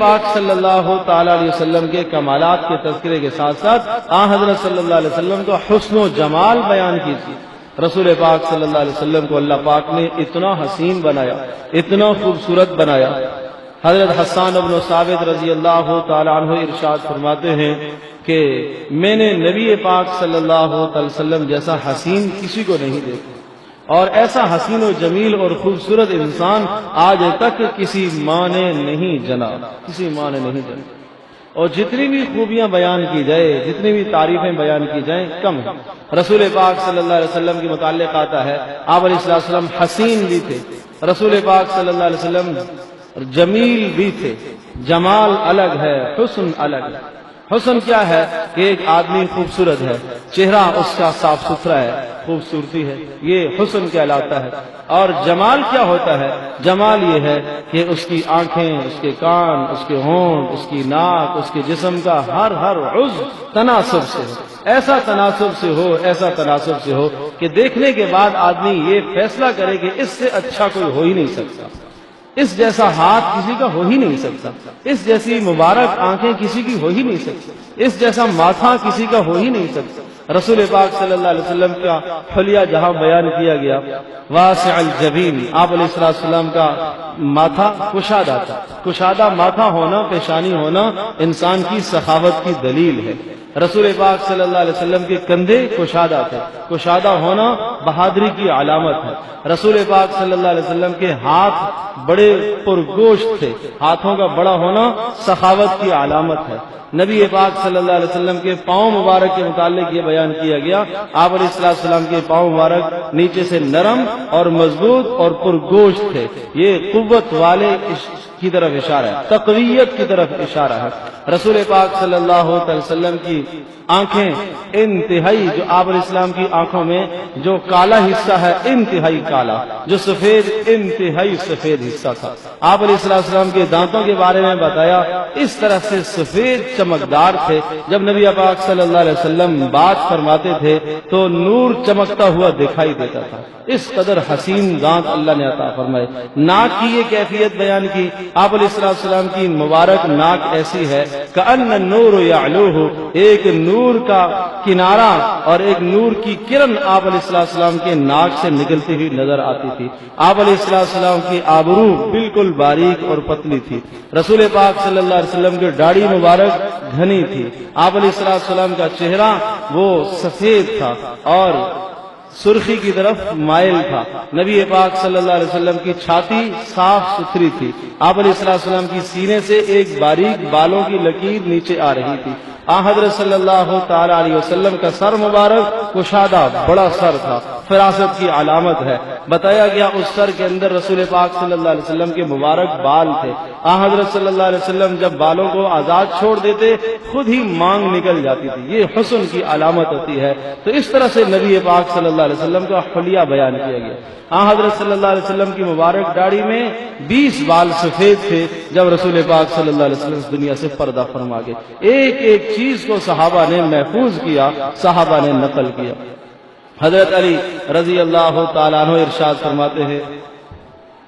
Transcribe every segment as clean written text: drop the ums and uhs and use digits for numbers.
پاک صلی اللہ تعالی علیہ وسلم کے کمالات کے تذکرے کے ساتھ ساتھ آن حضرت صلی اللہ علیہ وسلم کو حسن و جمال بیان کی تھی۔ رسول پاک صلی اللہ علیہ وسلم کو اللہ پاک نے اتنا حسین بنایا، اتنا خوبصورت بنایا۔ حضرت حسان بن ثابت رضی اللہ تعالی عنہ ارشاد فرماتے ہیں کہ میں نے نبی پاک صلی اللہ علیہ وسلم جیسا حسین کسی کو نہیں دیکھا، اور ایسا حسین و جمیل اور خوبصورت انسان آج تک کسی ماں نے نہیں جنا، کسی ماں نے نہیں جنا۔ اور جتنی بھی خوبیاں بیان کی جائے، جتنی بھی تعریفیں بیان کی جائیں کم ہے۔ رسول پاک صلی اللہ علیہ وسلم کے متعلق آتا ہے آپ علیہ السلام حسین بھی تھے، رسول پاک صلی اللہ علیہ وسلم جمیل بھی تھے۔ جمال الگ ہے، حسن الگ ہے۔ حسن کیا ہے کہ ایک آدمی خوبصورت ہے، چہرہ اس کا صاف ستھرا ہے، خوبصورتی ہے، یہ حسن کہلاتا ہے۔ اور جمال کیا ہوتا ہے؟ جمال یہ ہے کہ اس کی آنکھیں، اس کے کان، اس کے ہونٹ، اس کی ناک، اس کے جسم کا ہر عضو تناسب سے ہو، ایسا تناسب سے ہو، ایسا تناسب سے ہو کہ دیکھنے کے بعد آدمی یہ فیصلہ کرے کہ اس سے اچھا کوئی ہو ہی نہیں سکتا، اس جیسا ہاتھ کسی کا ہو ہی نہیں سکتا، اس جیسی مبارک آنکھیں کسی کی ہو ہی نہیں سکتی، اس جیسا ماتھا کسی کا ہو ہی نہیں سکتا۔ رسول پاک صلی اللہ علیہ وسلم کا حلیہ جہاں بیان کیا گیا، واسع الجبین، آپ علیہ السلام کا ماتھا کشادہ تھا۔ کشادہ ماتھا ہونا، پیشانی ہونا انسان کی سخاوت کی دلیل ہے۔ رسول پاک صلی اللہ علیہ وسلم کے کندھے کشادہ تھے، کشادہ ہونا بہادری کی علامت ہے۔ رسول پاک صلی اللہ علیہ وسلم کے ہاتھ بڑے پرگوشت تھے، ہاتھوں کا بڑا ہونا سخاوت کی علامت ہے۔ نبی پاک صلی اللہ علیہ وسلم کے پاؤں مبارک کے متعلق یہ بیان کیا گیا، آپ علیہ السلام کے پاؤں مبارک نیچے سے نرم اور مضبوط اور پرگوشت تھے، یہ قوت والے کی طرف اشارہ ہے، تقویت کی طرف اشارہ ہے۔ رسول پاک صلی اللہ علیہ وسلم کی آنکھیں انتہائی، جو آپ علیہ السلام کی آنکھوں میں جو کالا حصہ ہے انتہائی کالا، جو سفید انتہائی سفید حصہ تھا۔ آپ علیہ السلام کے دانتوں کے بارے میں بتایا، اس طرح سے سفید چمکدار تھے، جب نبی پاک صلی اللہ علیہ وسلم بات فرماتے تھے تو نور چمکتا ہوا دکھائی دیتا تھا۔ اس قدر حسین دانت اللہ نے عطا فرمائے۔ ناک کی یہ کیفیت بیان کی، آپ علیہ السلام کی مبارک ناک ایسی ہے کأن النور یعلوہ، ایک نور کا کنارہ اور ایک نور کی کرن آپ علیہ السلام کے ناک سے نکلتی ہوئی نظر آتی تھی۔ آپ علیہ السلام کی آبرو بالکل باریک اور پتلی تھی۔ رسول پاک صلی اللہ علیہ وسلم کی داڑھی مبارک گھنی تھی۔ آپ علیہ السلام کا چہرہ وہ سفید تھا اور سرخی کی طرف مائل تھا۔ نبی پاک صلی اللہ علیہ وسلم کی چھاتی صاف ستھری تھی۔ آپ علیہ السلام کی سینے سے ایک باریک بالوں کی لکیر نیچے آ رہی تھی۔ حضرت صلی اللہ تعالی علیہ وسلم کا سر مبارک کشادہ بڑا سر تھا، فراست کی علامت ہے۔ بتایا گیا اس سر کے اندر رسول پاک صلی اللہ علیہ وسلم کے مبارک بال تھے۔ حضرت صلی اللہ علیہ وسلم جب بالوں کو آزاد چھوڑ دیتے خود ہی مانگ نکل جاتی تھی، یہ حسن کی علامت ہوتی ہے۔ تو اس طرح سے نبی پاک صلی اللہ علیہ وسلم کا حلیہ بیان کیا گیا۔ حضرت صلی اللہ علیہ وسلم کی مبارک داڑھی میں 20 بال سفید تھے جب رسول پاک صلی اللہ علیہ وسلم اس دنیا سے پردہ فرما گئے۔ ایک ایک چیز کو صحابہ نے محفوظ کیا، صحابہ نے نقل کیا۔ حضرت علی رضی اللہ تعالیٰ عنہ ارشاد فرماتے ہیں،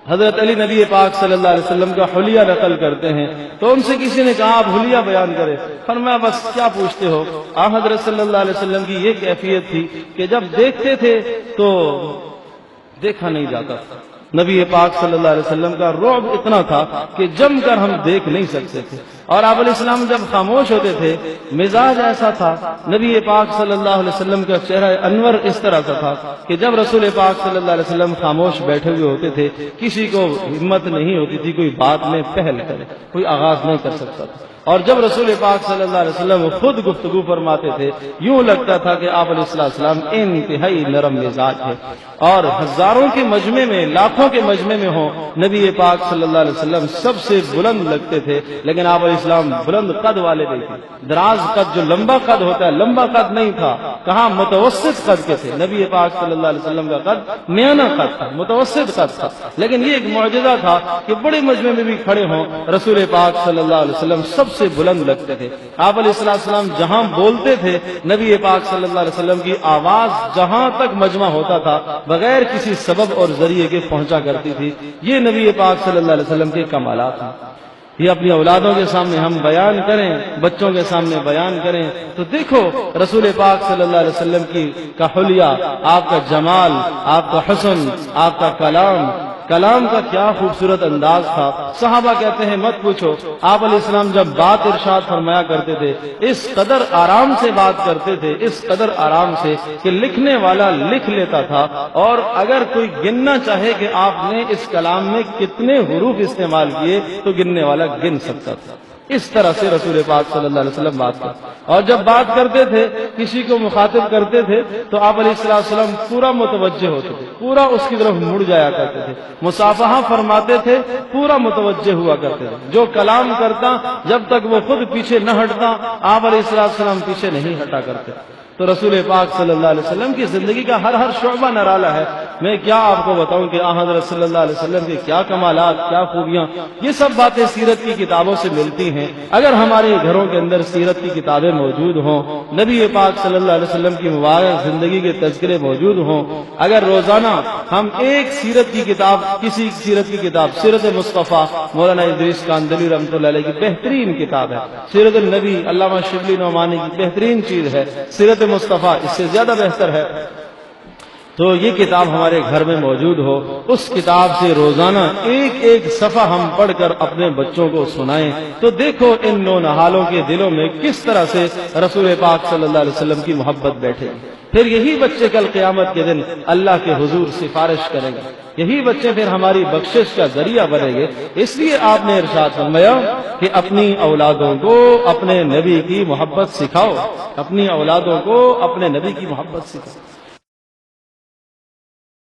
حضرت علی نبی پاک صلی اللہ علیہ وسلم کا حلیہ نقل کرتے ہیں، تو ان سے کسی نے کہا آپ حلیہ بیان کریں، فرمایا بس کیا پوچھتے ہو۔ حضرت صلی اللہ علیہ وسلم کی یہ کیفیت تھی کہ جب دیکھتے تھے تو دیکھا نہیں جاتا تھا۔ نبی پاک صلی اللہ علیہ وسلم کا رعب اتنا تھا کہ جم کر ہم دیکھ نہیں سکتے تھے، اور آپ علیہ السلام جب خاموش ہوتے تھے مزاج ایسا تھا۔ نبی پاک صلی اللہ علیہ وسلم کا چہرہ انور اس طرح کا تھا کہ جب رسول پاک صلی اللہ علیہ وسلم خاموش بیٹھے ہوئے ہوتے تھے کسی کو ہمت نہیں ہوتی تھی کوئی بات میں پہل کرے، کوئی آغاز نہیں کر سکتا تھا۔ اور جب رسول پاک صلی اللہ علیہ وسلم خود گفتگو فرماتے تھے یوں لگتا تھا کہ آپ علیہ السلام انتہائی نرم مزاج ہے، اور ہزاروں کے مجمع میں، لاکھوں کے مجمع میں ہوں نبی پاک صلی اللہ علیہ وسلم سب سے بلند لگتے تھے، لیکن آپ علیہ السلام بلند قد والے نہیں تھے۔ دراز قد، جو لمبا قد ہوتا ہے، لمبا قد نہیں تھا، کہاں متوسط قد کے تھے۔ نبی پاک صلی اللہ علیہ وسلم کا قد میانہ قد تھا، متوسط قد تھا، لیکن یہ ایک معجزہ تھا کہ بڑے مجمع میں بھی کھڑے ہوں رسول پاک صلی اللہ علیہ وسلم سب سے بلند لگتے تھے۔ آپ علیہ السلام جہاں بولتے تھے نبی پاک صلی اللہ علیہ وسلم کی آواز جہاں تک مجمع ہوتا تھا بغیر کسی سبب اور ذریعے کے پہنچا کرتی تھی۔ یہ نبی پاک صلی اللہ علیہ وسلم کے کمالات ہیں۔ یہ اپنی اولادوں کے سامنے ہم بیان کریں، بچوں کے سامنے بیان کریں، تو دیکھو رسول پاک صلی اللہ علیہ وسلم کا حلیہ، آپ کا جمال، آپ کا حسن، آپ کا کلام کا کیا خوبصورت انداز تھا۔ صحابہ کہتے ہیں مت پوچھو، آپ علیہ السلام جب بات ارشاد فرمایا کرتے تھے اس قدر آرام سے بات کرتے تھے، اس قدر آرام سے کہ لکھنے والا لکھ لیتا تھا، اور اگر کوئی گننا چاہے کہ آپ نے اس کلام میں کتنے حروف استعمال کیے تو گننے والا گن سکتا تھا۔ اس طرح سے رسول پاک صلی اللہ علیہ وسلم بات کرتے، اور جب بات کرتے تھے کسی کو مخاطب کرتے تھے تو آپ علیہ السلام پورا متوجہ ہوتے تھے، پورا اس کی طرف مڑ جایا کرتے تھے، مصافحہ فرماتے تھے، پورا متوجہ ہوا کرتے تھے۔ جو کلام کرتا جب تک وہ خود پیچھے نہ ہٹتا آپ علیہ السلام پیچھے نہیں ہٹا کرتے۔ تو رسول پاک صلی اللہ علیہ وسلم کی زندگی کا ہر شعبہ نرالا ہے۔ میں کیا آپ کو بتاؤں کہ حضرت صلی اللہ علیہ وسلم کے کیا کمالات، کیا خوبیاں، یہ سب باتیں سیرت کی کتابوں سے ملتی ہیں۔ اگر ہمارے گھروں کے اندر سیرت کی کتابیں موجود ہوں، نبی پاک صلی اللہ علیہ وسلم کی مبارک زندگی کے تذکرے موجود ہوں، اگر روزانہ ہم ایک سیرت کی کتاب، کسی سیرت کی کتاب، سیرت مصطفیٰ مولانا ادریس کاندلی رحمۃ اللہ علیہ کی بہترین کتاب ہے، سیرت النبی علامہ شبلی نعمانی کی بہترین چیز ہے، سیرت مصطفیٰ اس سے زیادہ بہتر ہے، تو یہ کتاب ہمارے گھر میں موجود ہو، اس کتاب سے روزانہ ایک ایک صفحہ ہم پڑھ کر اپنے بچوں کو سنائیں، تو دیکھو ان نونہالوں کے دلوں میں کس طرح سے رسول پاک صلی اللہ علیہ وسلم کی محبت بیٹھے گی۔ پھر یہی بچے کل قیامت کے دن اللہ کے حضور سفارش کریں گے، یہی بچے پھر ہماری بخشش کا ذریعہ بنیں گے۔ اس لیے آپ نے ارشاد فرمایا کہ اپنی اولادوں کو اپنے نبی کی محبت سکھاؤ، اپنی اولادوں کو اپنے نبی کی محبت سکھاؤ۔